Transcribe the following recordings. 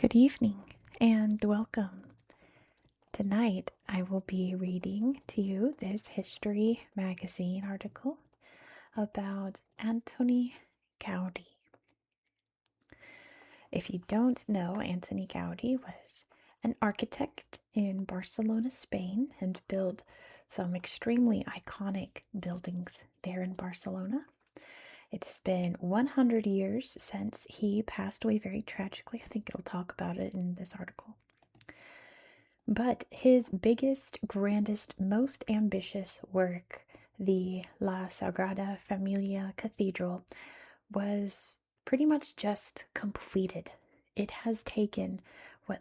Good evening and welcome. Tonight I will be reading to you this history magazine article about Antoni Gaudí. If you don't know, Antoni Gaudí was an architect in Barcelona, Spain, and built some extremely iconic buildings there in Barcelona. It has been 100 years since he passed away very tragically. I think it'll talk about it in this article. But his biggest, grandest, most ambitious work, the La Sagrada Familia Cathedral, was pretty much just completed. It has taken,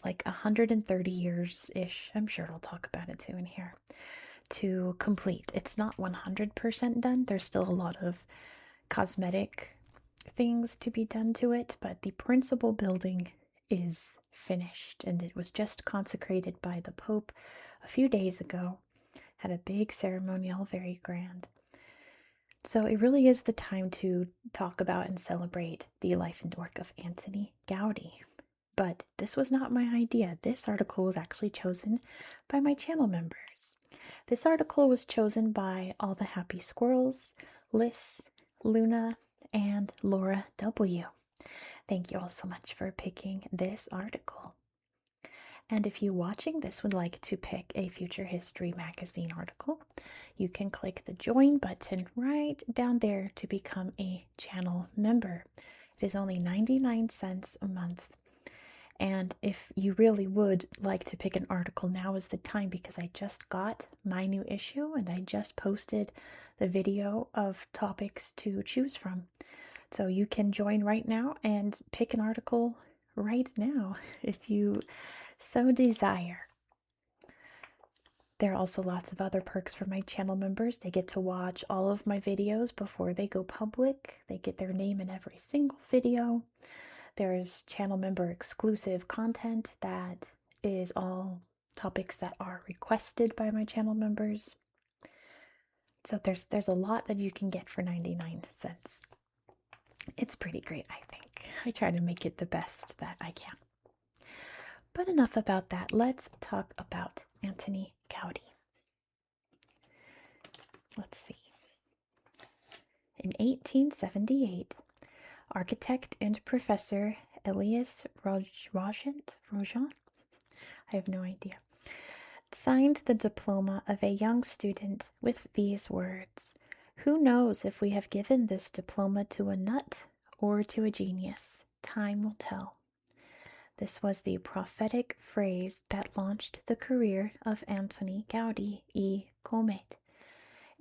like 130 years-ish, I'm sure I'll talk about it too in here, to complete. It's not 100% done. There's still a lot of cosmetic things to be done to it, but the principal building is finished, and it was just consecrated by the Pope a few days ago. Had a big ceremonial, very grand. So it really is the time to talk about and celebrate the life and work of Antoni Gaudí. But this was not my idea. This article was actually chosen by my channel members. This article was chosen by All the Happy Squirrels, Liz, Luna, and Laura W. Thank you all so much for picking this article. And if you watching this would like to pick a future history magazine article, you can click the join button right down there to become a channel member. It is only 99 cents a month. And if you really would like to pick an article, now is the time, because I just got my new issue and I just posted the video of topics to choose from. So you can join right now and pick an article right now if you so desire. There are also lots of other perks for my channel members. They get to watch all of my videos before they go public. They get their name in every single video. There's channel member exclusive content that is all topics that are requested by my channel members. So there's a lot that you can get for 99 cents. It's pretty great, I think. I try to make it the best that I can. But enough about that. Let's talk about Antoni Gaudí. Let's see. In 1878, architect and professor Elias Rojan, I have no idea, signed the diploma of a young student with these words: "Who knows if we have given this diploma to a nut or to a genius? Time will tell." This was the prophetic phrase that launched the career of Antoni Gaudí y Comet,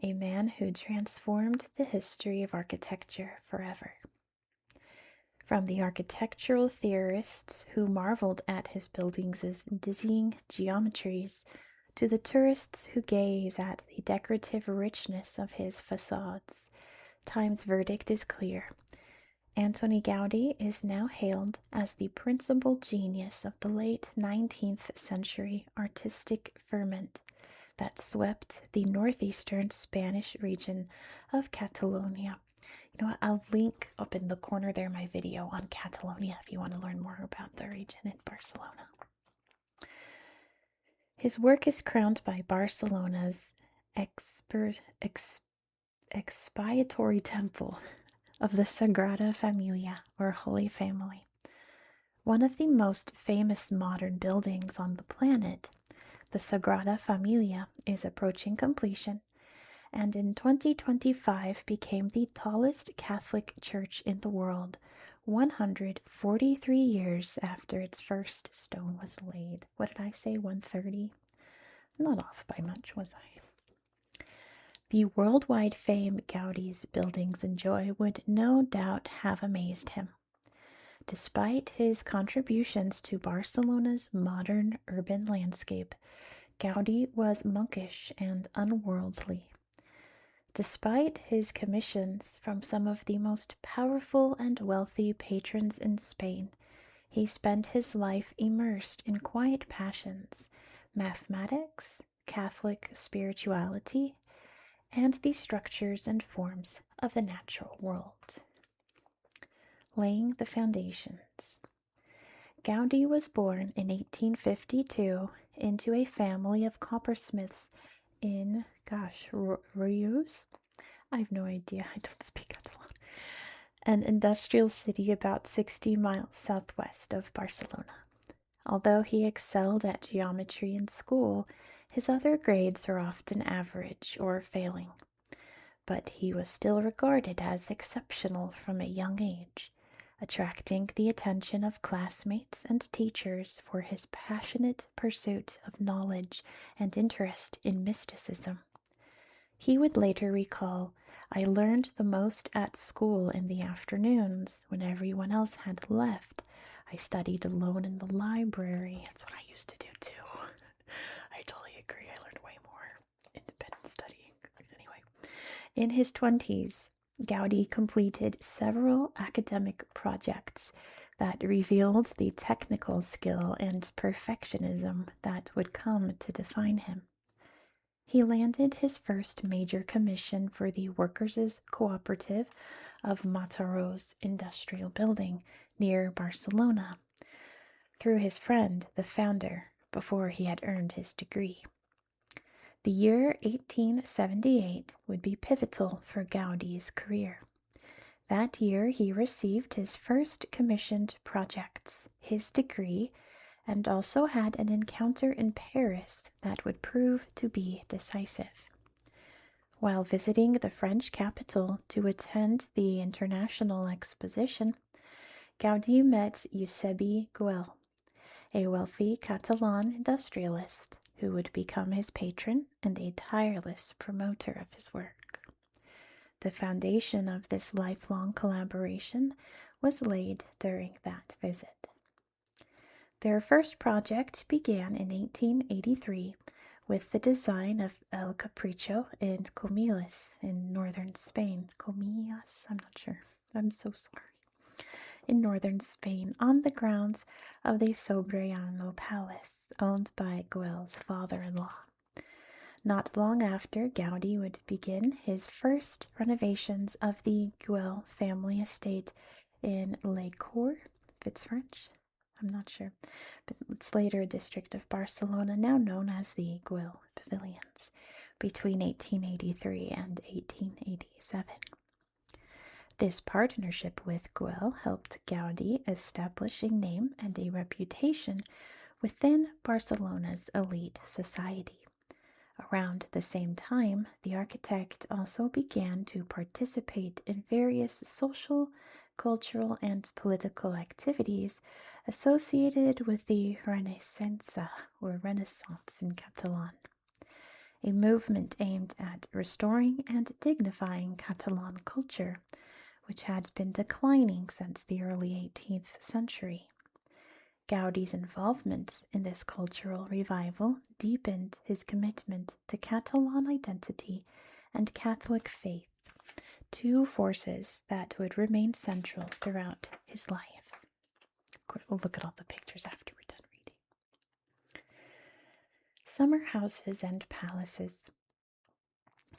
a man who transformed the history of architecture forever. From the architectural theorists who marveled at his buildings' dizzying geometries, to the tourists who gaze at the decorative richness of his facades, time's verdict is clear. Antoni Gaudí is now hailed as the principal genius of the late 19th century artistic ferment that swept the northeastern Spanish region of Catalonia. You know what? I'll link up in the corner there my video on Catalonia if you want to learn more about the region in Barcelona. His work is crowned by Barcelona's expiatory temple of the Sagrada Familia, or Holy Family. One of the most famous modern buildings on the planet, the Sagrada Familia is approaching completion, and in 2025 became the tallest Catholic church in the world, 143 years after its first stone was laid. What did I say, 130? Not off by much, was I? The worldwide fame Gaudí's buildings enjoy would no doubt have amazed him. Despite his contributions to Barcelona's modern urban landscape, Gaudí was monkish and unworldly. Despite his commissions from some of the most powerful and wealthy patrons in Spain, he spent his life immersed in quiet passions, mathematics, Catholic spirituality, and the structures and forms of the natural world. Laying the foundations. Gaudí was born in 1852 into a family of coppersmiths in, Reus? I have no idea. I don't speak Catalan. An industrial city about 60 miles southwest of Barcelona. Although he excelled at geometry in school, his other grades are often average or failing. But he was still regarded as exceptional from a young age, attracting the attention of classmates and teachers for his passionate pursuit of knowledge and interest in mysticism. He would later recall, "I learned the most at school in the afternoons when everyone else had left. I studied alone in the library." That's what I used to do too. I totally agree. I learned way more independent studying. Anyway, in his 20s, Gaudí completed several academic projects that revealed the technical skill and perfectionism that would come to define him. He landed his first major commission for the Workers' Cooperative of Mataro's industrial building near Barcelona through his friend, the founder, before he had earned his degree. The year 1878 would be pivotal for Gaudí's career. That year he received his first commissioned projects, his degree, and also had an encounter in Paris that would prove to be decisive. While visiting the French capital to attend the International Exposition, Gaudí met Eusebi Güell, a wealthy Catalan industrialist who would become his patron and a tireless promoter of his work. The foundation of this lifelong collaboration was laid during that visit. Their first project began in 1883 with the design of El Capricho in Comillas in northern Spain. Comillas? I'm not sure. I'm so sorry. In northern Spain, on the grounds of the Sobrellano Palace, owned by Güell's father-in-law. Not long after, Gaudí would begin his first renovations of the Güell family estate in Les Cours, if it's French. I'm not sure, but it's later a district of Barcelona, now known as the Güell Pavilions, between 1883 and 1887. This partnership with Güell helped Gaudí establish a name and a reputation within Barcelona's elite society. Around the same time, the architect also began to participate in various social, cultural, and political activities associated with the Renaissance, or Renaissance in Catalan, a movement aimed at restoring and dignifying Catalan culture, which had been declining since the early 18th century. Gaudí's involvement in this cultural revival deepened his commitment to Catalan identity and Catholic faith, two forces that would remain central throughout his life. Of course, we'll look at all the pictures after we're done reading. Summer houses and palaces.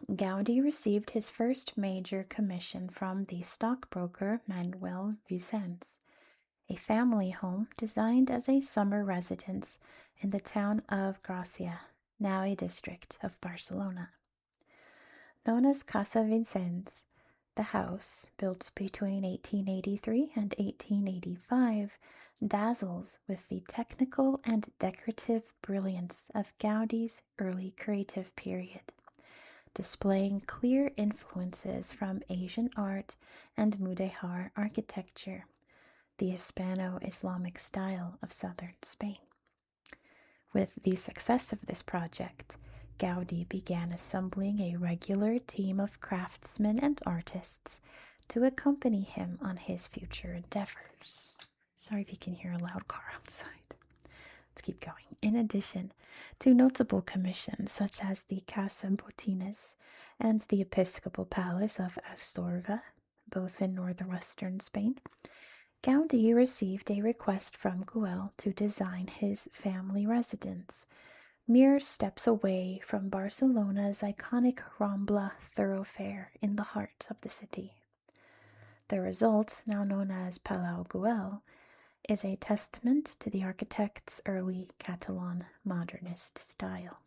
Gaudí received his first major commission from the stockbroker Manuel Vicens, a family home designed as a summer residence in the town of Gracia, now a district of Barcelona. Known as Casa Vicens, the house, built between 1883 and 1885, dazzles with the technical and decorative brilliance of Gaudí's early creative period, displaying clear influences from Asian art and Mudéjar architecture, the Hispano-Islamic style of southern Spain. With the success of this project, Gaudí began assembling a regular team of craftsmen and artists to accompany him on his future endeavors. Sorry if you can hear a loud car outside. Let's keep going. In addition to notable commissions such as the Casa Botines and the Episcopal Palace of Astorga, both in northwestern Spain, Gaudí received a request from Güell to design his family residence, mere steps away from Barcelona's iconic Rambla thoroughfare in the heart of the city. The result, now known as Palau Güell, is a testament to the architect's early Catalan modernist style.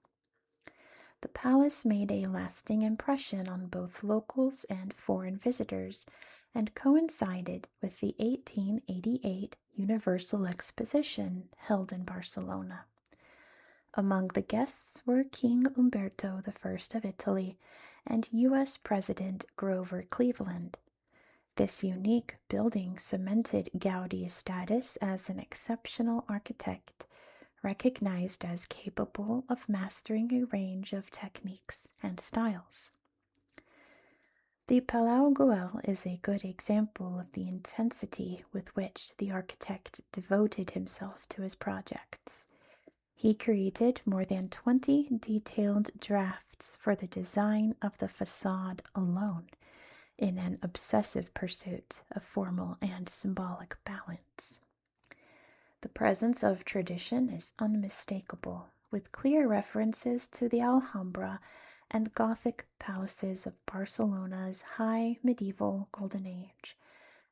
The palace made a lasting impression on both locals and foreign visitors and coincided with the 1888 Universal Exposition held in Barcelona. Among the guests were King Umberto I of Italy and U.S. President Grover Cleveland. This unique building cemented Gaudí's status as an exceptional architect, recognized as capable of mastering a range of techniques and styles. The Palau Güell is a good example of the intensity with which the architect devoted himself to his projects. He created more than 20 detailed drafts for the design of the facade alone, in an obsessive pursuit of formal and symbolic balance. The presence of tradition is unmistakable, with clear references to the Alhambra and Gothic palaces of Barcelona's high medieval Golden Age,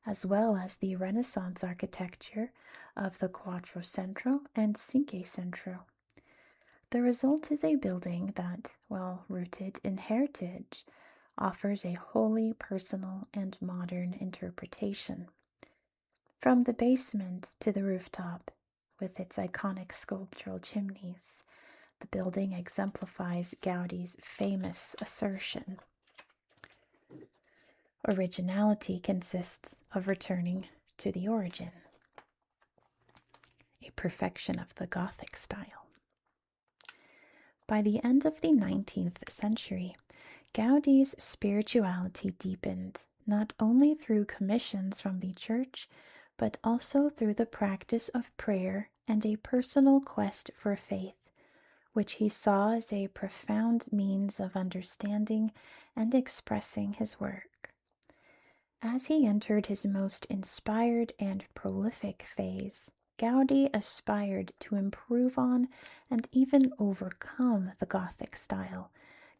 as well as the Renaissance architecture of the Quattrocentro and Cinquecentro. The result is a building that, while rooted in heritage, offers a wholly personal and modern interpretation. From the basement to the rooftop, with its iconic sculptural chimneys, the building exemplifies Gaudí's famous assertion. Originality consists of returning to the origin, a perfection of the Gothic style. By the end of the 19th century, Gaudí's spirituality deepened, not only through commissions from the church, but also through the practice of prayer and a personal quest for faith, which he saw as a profound means of understanding and expressing his work. As he entered his most inspired and prolific phase, Gaudí aspired to improve on and even overcome the Gothic style,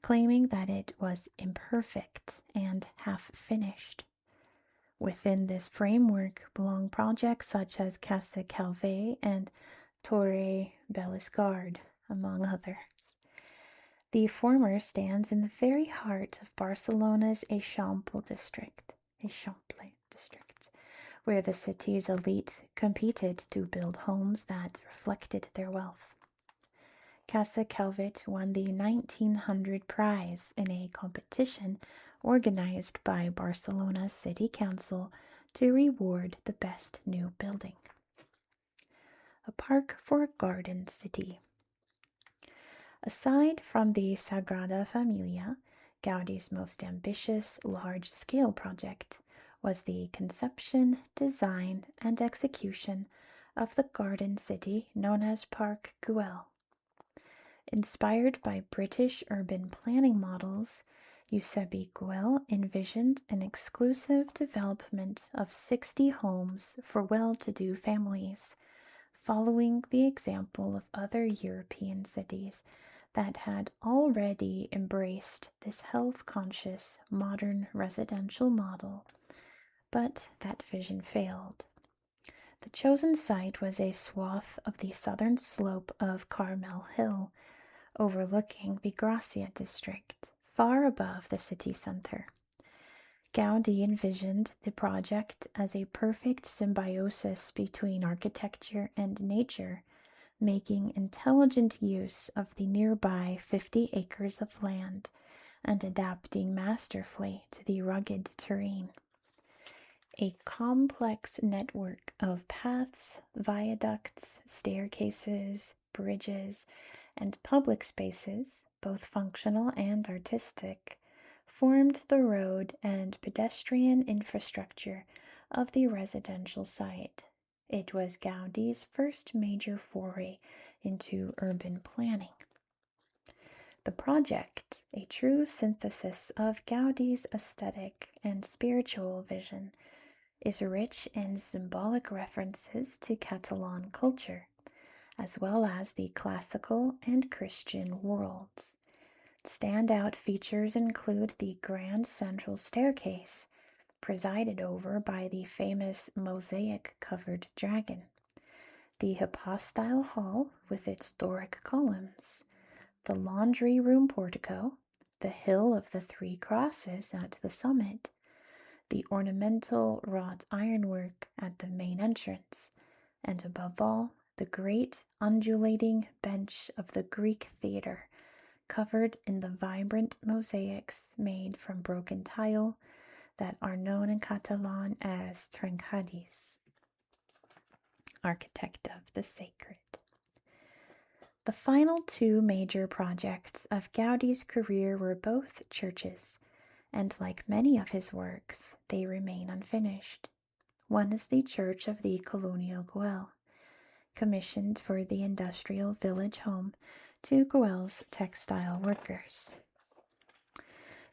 claiming that it was imperfect and half-finished. Within this framework belong projects such as Casa Calvet and Torre Bellegarde, among others. The former stands in the very heart of Barcelona's Eixample district, where the city's elite competed to build homes that reflected their wealth. Casa Calvet won the 1900 prize in a competition organized by Barcelona's City Council to reward the best new building. A park for a garden city. Aside from the Sagrada Familia, Gaudí's most ambitious large-scale project was the conception, design, and execution of the garden city known as Park Güell. Inspired by British urban planning models, Eusebi Güell envisioned an exclusive development of 60 homes for well-to-do families, following the example of other European cities that had already embraced this health-conscious modern residential model, but that vision failed. The chosen site was a swath of the southern slope of Carmel Hill, overlooking the Gracia district, far above the city center. Gaudí envisioned the project as a perfect symbiosis between architecture and nature, making intelligent use of the nearby 50 acres of land and adapting masterfully to the rugged terrain. A complex network of paths, viaducts, staircases, bridges, and public spaces, both functional and artistic, formed the road and pedestrian infrastructure of the residential site. It was Gaudí's first major foray into urban planning. The project, a true synthesis of Gaudí's aesthetic and spiritual vision, is rich in symbolic references to Catalan culture, as well as the classical and Christian worlds. Standout features include the grand central staircase, presided over by the famous mosaic-covered dragon, the hypostyle hall with its Doric columns, the laundry room portico, the hill of the three crosses at the summit, the ornamental wrought ironwork at the main entrance, and above all, the great undulating bench of the Greek theater, covered in the vibrant mosaics made from broken tile that are known in Catalan as trencadís, architect of the sacred. The final two major projects of Gaudí's career were both churches, and like many of his works, they remain unfinished. One is the church of the colonial Güell, commissioned for the industrial village home to Güell's textile workers.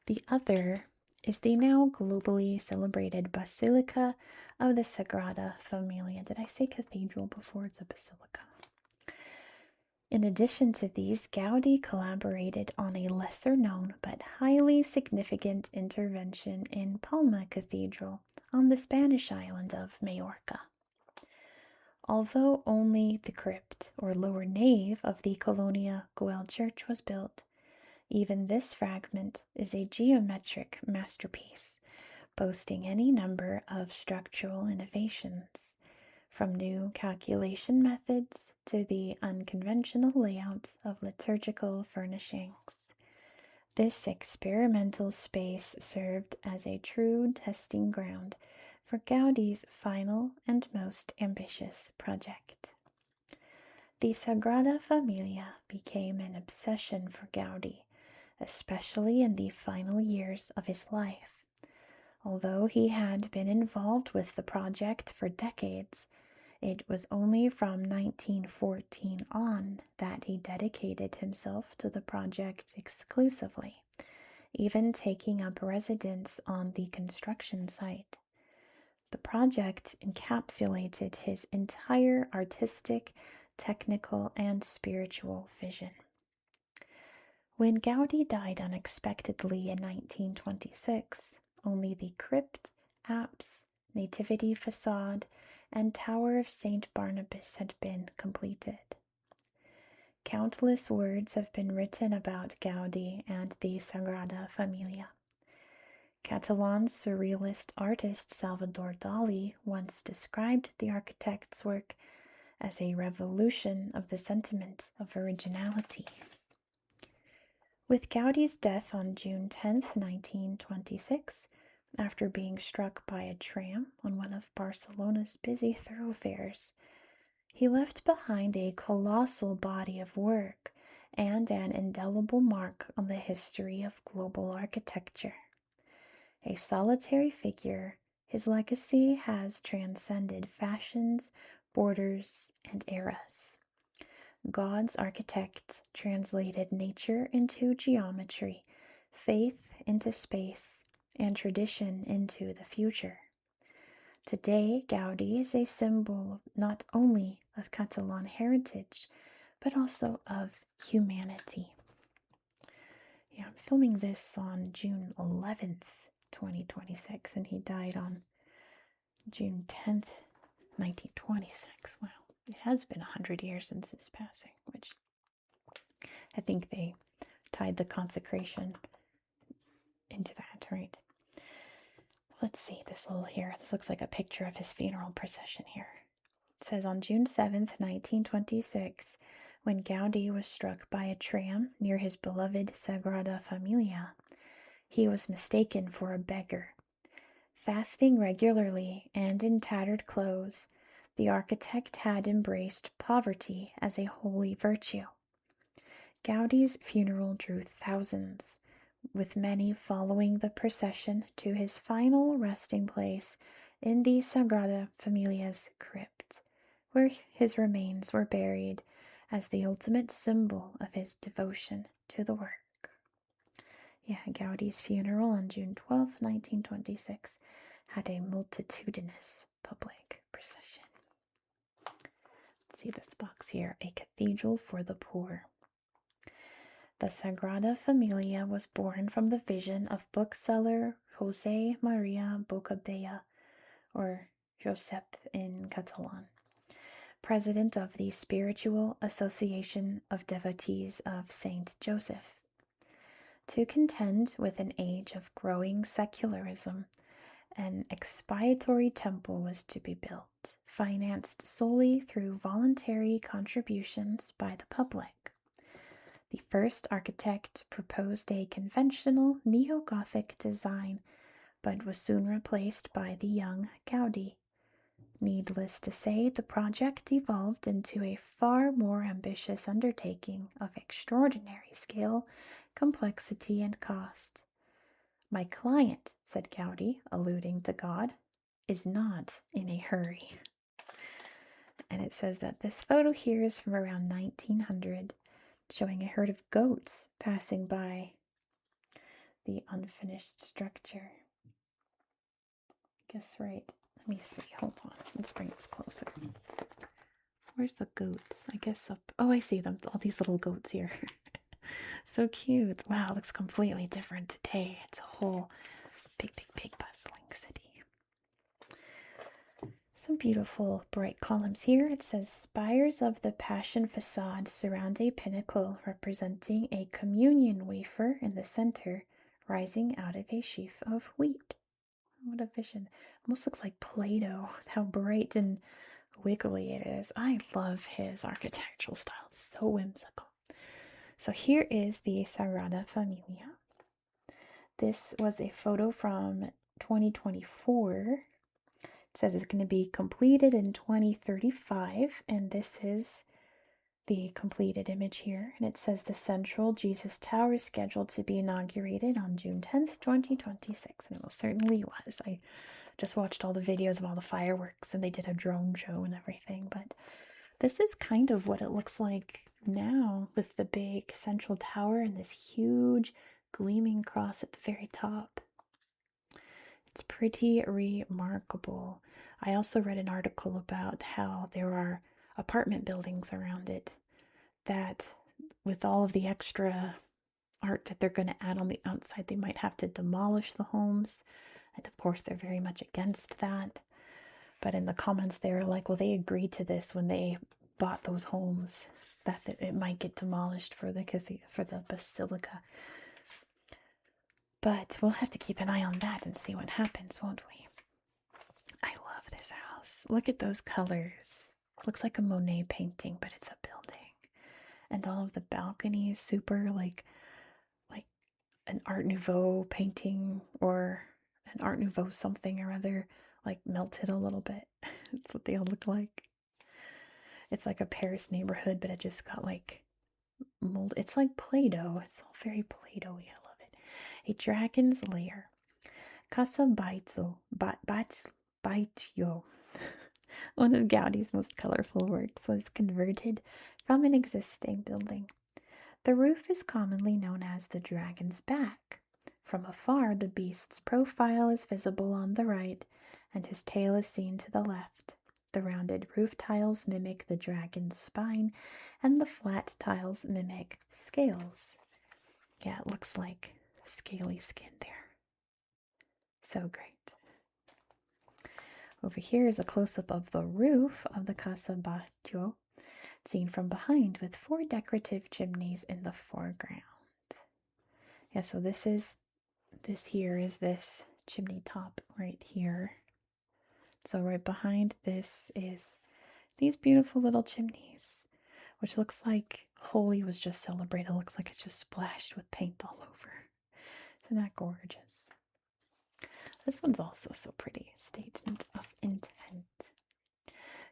The other is the now globally celebrated Basilica of the Sagrada Familia. Did I say cathedral before? It's a basilica. In addition to these, Gaudí collaborated on a lesser-known but highly significant intervention in Palma Cathedral on the Spanish island of Majorca. Although only the crypt or lower nave of the Colonia Güell church was built, even this fragment is a geometric masterpiece, boasting any number of structural innovations, from new calculation methods to the unconventional layout of liturgical furnishings. This experimental space served as a true testing ground for Gaudí's final and most ambitious project. The Sagrada Familia became an obsession for Gaudí, especially in the final years of his life. Although he had been involved with the project for decades, it was only from 1914 on that he dedicated himself to the project exclusively, even taking up residence on the construction site. The project encapsulated his entire artistic, technical, and spiritual vision. When Gaudí died unexpectedly in 1926, only the crypt, apse, nativity facade, and Tower of St. Barnabas had been completed. Countless words have been written about Gaudí and the Sagrada Familia. Catalan surrealist artist Salvador Dalí once described the architect's work as a revolution of the sentiment of originality. With Gaudí's death on June 10, 1926, after being struck by a tram on one of Barcelona's busy thoroughfares, he left behind a colossal body of work and an indelible mark on the history of global architecture. A solitary figure, his legacy has transcended fashions, borders, and eras. God's architect translated nature into geometry, faith into space, and tradition into the future. Today, Gaudí is a symbol not only of Catalan heritage, but also of humanity. Yeah, I'm filming this on June 11th, 2026, and he died on June 10th, 1926. Wow, it has been 100 years since his passing, which I think they tied the consecration into that, right? Let's see this little here. This looks like a picture of his funeral procession here. It says, on June 7th, 1926, when Gaudí was struck by a tram near his beloved Sagrada Familia, he was mistaken for a beggar. Fasting regularly and in tattered clothes, the architect had embraced poverty as a holy virtue. Gaudí's funeral drew thousands, with many following the procession to his final resting place in the Sagrada Familia's crypt, where his remains were buried as the ultimate symbol of his devotion to the work. Yeah, Gaudí's funeral on June 12, 1926, had a multitudinous public procession. Let's see this box here, a cathedral for the poor. The Sagrada Familia was born from the vision of bookseller José María Bocabella, or Josep in Catalan. president of the Spiritual Association of Devotees of Saint Joseph. To contend with an age of growing secularism, an expiatory temple was to be built, financed solely through voluntary contributions by the public. The first architect proposed a conventional neo-Gothic design, but was soon replaced by the young Gaudí. Needless to say, the project evolved into a far more ambitious undertaking of extraordinary scale, complexity, and cost. My client, said Gaudí, alluding to God, is not in a hurry. And it says that this photo here is from around 1900, showing a herd of goats passing by the unfinished structure. Guess right. Let me see. Hold on. Let's bring this closer. Where's the goats? I guess up. Oh, I see them. All these little goats here. So cute. Wow, it looks completely different today. It's a whole big bustling city. Some beautiful bright columns here. It says spires of the Passion facade surround a pinnacle representing a communion wafer in the center, rising out of a sheaf of wheat. What a vision. Almost looks like Play-Doh, how bright and wiggly it is. I love his architectural style. It's so whimsical. So here is the Sagrada Familia. This was a photo from 2024. It says it's going to be completed in 2035, and this is the completed image here. And it says the central Jesus Tower is scheduled to be inaugurated on June 10th, 2026, and it most certainly was. I just watched all the videos of all the fireworks, and they did a drone show and everything, but this is kind of what it looks like now with the big central tower and this huge gleaming cross at the very top. It's pretty remarkable. I also read an article about how there are apartment buildings around it that, with all of the extra art that they're going to add on the outside, they might have to demolish the homes. And of course, they're very much against that. But in the comments, they were like, well, they agreed to this when they bought those homes, that it might get demolished for the basilica. But we'll have to keep an eye on that and see what happens, won't we? I love this house. Look at those colors. It looks like a Monet painting, but it's a building. And all of the balconies, super like an Art Nouveau painting or an Art Nouveau something or other, like melted a little bit. That's what they all look like. It's like a Paris neighborhood, but it just got like mold. It's like Play-Doh. It's all very Play-Doh-y. I love it. A dragon's lair. Casa Baito. Baitio. One of Gaudí's most colorful works, was converted from an existing building. The roof is commonly known as the dragon's back. From afar, the beast's profile is visible on the right, and his tail is seen to the left. The rounded roof tiles mimic the dragon's spine, and the flat tiles mimic scales. Yeah, it looks like scaly skin there. So great. Over here is a close-up of the roof of the Casa Batlló, seen from behind, with 4 decorative chimneys in the foreground. Yeah, so this here is this chimney top right here. So right behind this is these beautiful little chimneys, which looks like Holi was just celebrated. It looks like it's just splashed with paint all over. Isn't that gorgeous? This one's also so pretty. Statement of intent.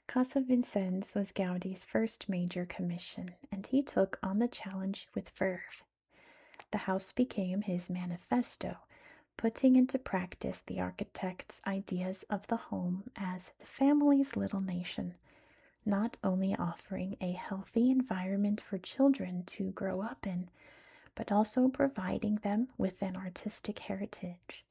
Casa Vincennes was Gaudí's first major commission, and he took on the challenge with verve. The house became his manifesto, putting into practice the architect's ideas of the home as the family's little nation, not only offering a healthy environment for children to grow up in, but also providing them with an artistic heritage.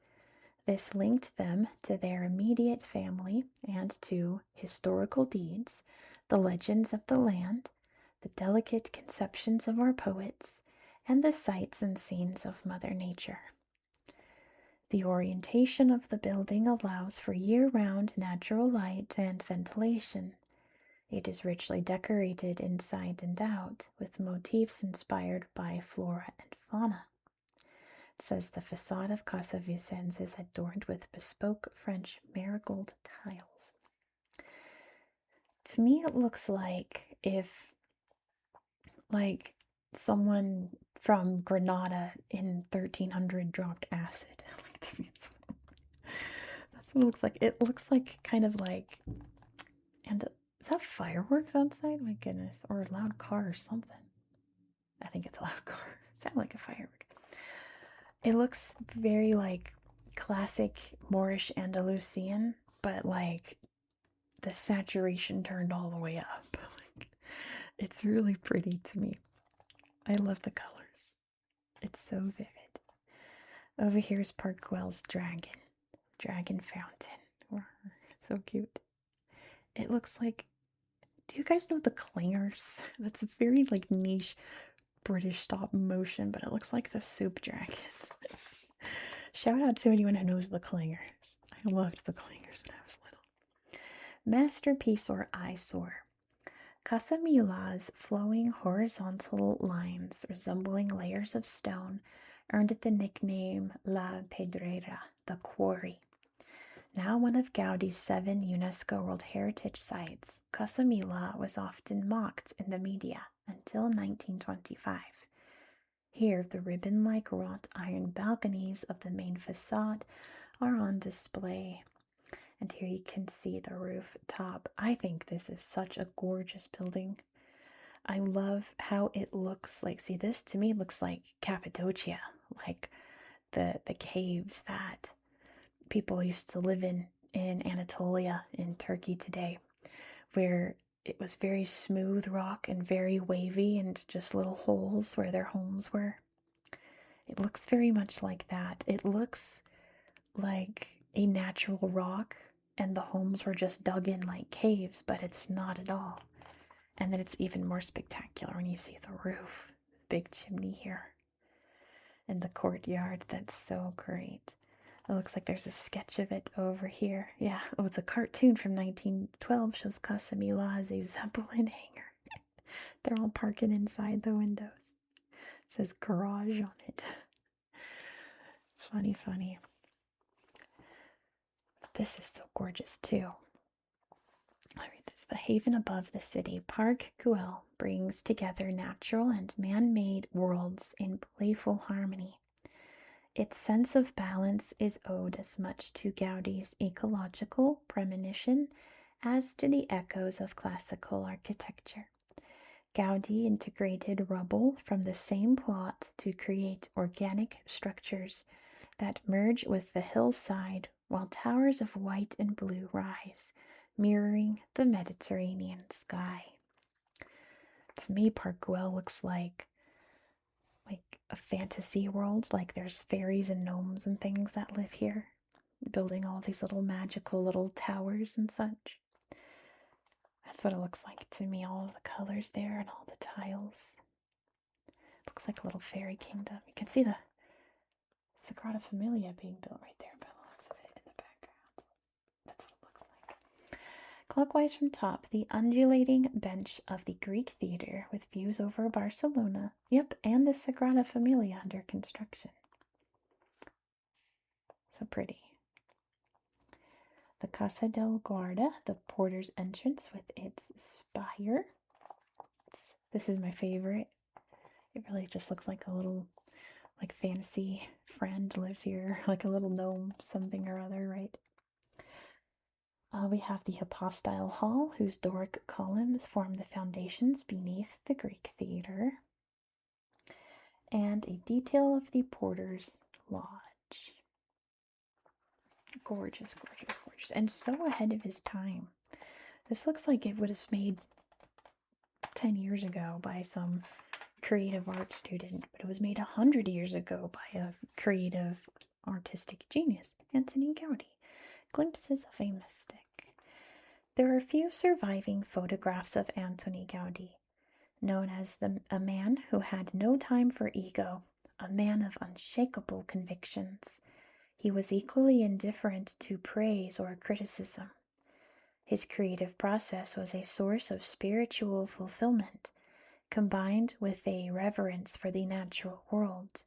This linked them to their immediate family and to historical deeds, the legends of the land, the delicate conceptions of our poets, and the sights and scenes of Mother Nature. The orientation of the building allows for year-round natural light and ventilation. It is richly decorated inside and out with motifs inspired by flora and fauna. It says the facade of Casa Vicens is adorned with bespoke French marigold tiles. To me, it looks like if, someone from Granada in 1300 dropped acid. That's what it looks like. It looks like kind of like, and is that fireworks outside? My goodness, or a loud car or something. I think it's a loud car. It sounded like a firework. It looks very like classic Moorish Andalusian, but like the saturation turned all the way up. It's really pretty to me. I love the colors. It's so vivid. Over here is Park Güell's dragon fountain. So cute. It looks like, do you guys know the clangers? That's a very like niche British stop motion, but it looks like the soup dragon. Shout out to anyone who knows the clangers. I loved the clangers when I was little. Masterpiece or eyesore. Casamila's flowing horizontal lines resembling layers of stone earned it the nickname La Pedrera, the quarry. Now one of Gaudí's 7 UNESCO World Heritage Sites, Casamila was often mocked in the media until 1925. Here, the ribbon-like wrought iron balconies of the main facade are on display. And here you can see the rooftop. I think this is such a gorgeous building. I love how it looks like. See, this to me looks like Cappadocia, like the caves that people used to live in Anatolia, in Turkey today, where it was very smooth rock and very wavy and just little holes where their homes were. It looks very much like that. It looks like a natural rock and the homes were just dug in like caves, but it's not at all. And then it's even more spectacular when you see the roof, big chimney here, and the courtyard. That's so great. It looks like there's a sketch of it over here. Yeah, oh, it's a cartoon from 1912, shows Casamila as a Zeppelin hangar. They're all parking inside the windows. It says garage on it. Funny, funny. This is so gorgeous too. I'll read this. The haven above the city, Park Güell brings together natural and man-made worlds in playful harmony. Its sense of balance is owed as much to Gaudí's ecological premonition as to the echoes of classical architecture. Gaudí integrated rubble from the same plot to create organic structures that merge with the hillside while towers of white and blue rise, mirroring the Mediterranean sky. To me, Park Güell looks like a fantasy world, like there's fairies and gnomes and things that live here, building all these little magical little towers and such. That's what it looks like to me, all of the colors there and all the tiles. Looks like a little fairy kingdom. You can see the Sagrada Familia being built right there by the looks of it in the background. That's what it looks like. Clockwise from top, the undulating bench of the Greek theater with views over Barcelona. Yep, and the Sagrada Familia under construction. So pretty. The Casa del Guarda, the porter's entrance with its spire. This is my favorite. It really just looks like a little, fantasy friend lives here, like a little gnome, something or other, right? We have the hypostyle hall, whose Doric columns form the foundations beneath the Greek theater. And a detail of the porter's lodge. Gorgeous, gorgeous, gorgeous. And so ahead of his time. This looks like it was made 10 years ago by some creative art student, but it was made 100 years ago by a creative artistic genius, Antoni Gaudí. Glimpses of a mystic. There are few surviving photographs of Antoni Gaudí, known as a man who had no time for ego, a man of unshakable convictions. He was equally indifferent to praise or criticism. His creative process was a source of spiritual fulfillment, combined with a reverence for the natural world.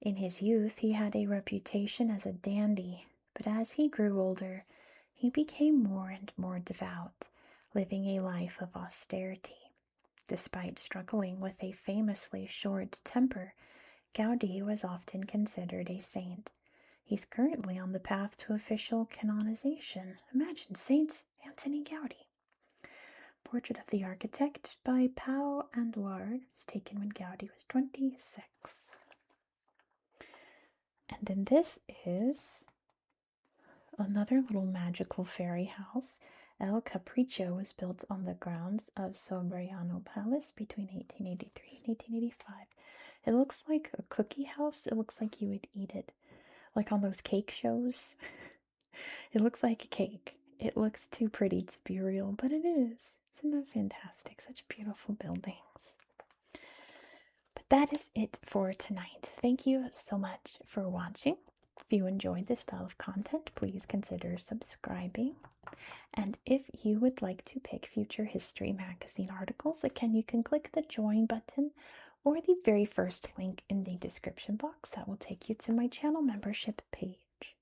In his youth, he had a reputation as a dandy, but as he grew older, he became more and more devout, living a life of austerity. Despite struggling with a famously short temper, Gaudí was often considered a saint. He's currently on the path to official canonization. Imagine Saint Antoni Gaudí. Portrait of the architect by Pau and Ward was taken when Gaudí was 26. And then this is another little magical fairy house. El Capricho was built on the grounds of Sobrano Palace between 1883 and 1885. It looks like a cookie house. It looks like you would eat it. Like on those cake shows. It looks like a cake. It looks too pretty to be real, but it is. Isn't that fantastic? Such beautiful buildings. But that is it for tonight. Thank you so much for watching. If you enjoyed this style of content, please consider subscribing. And if you would like to pick future History Magazine articles, again, you can click the join button or the very first link in the description box. That will take you to my channel membership page.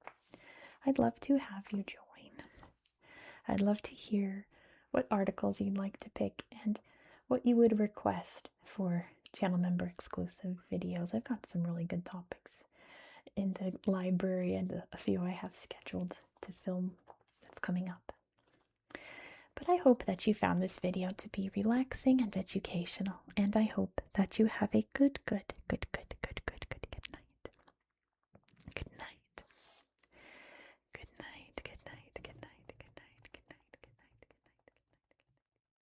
I'd love to have you join. I'd love to hear what articles you'd like to pick and what you would request for channel member exclusive videos. I've got some really good topics in the library and a few I have scheduled to film that's coming up. But I hope that you found this video to be relaxing and educational, and I hope that you have a good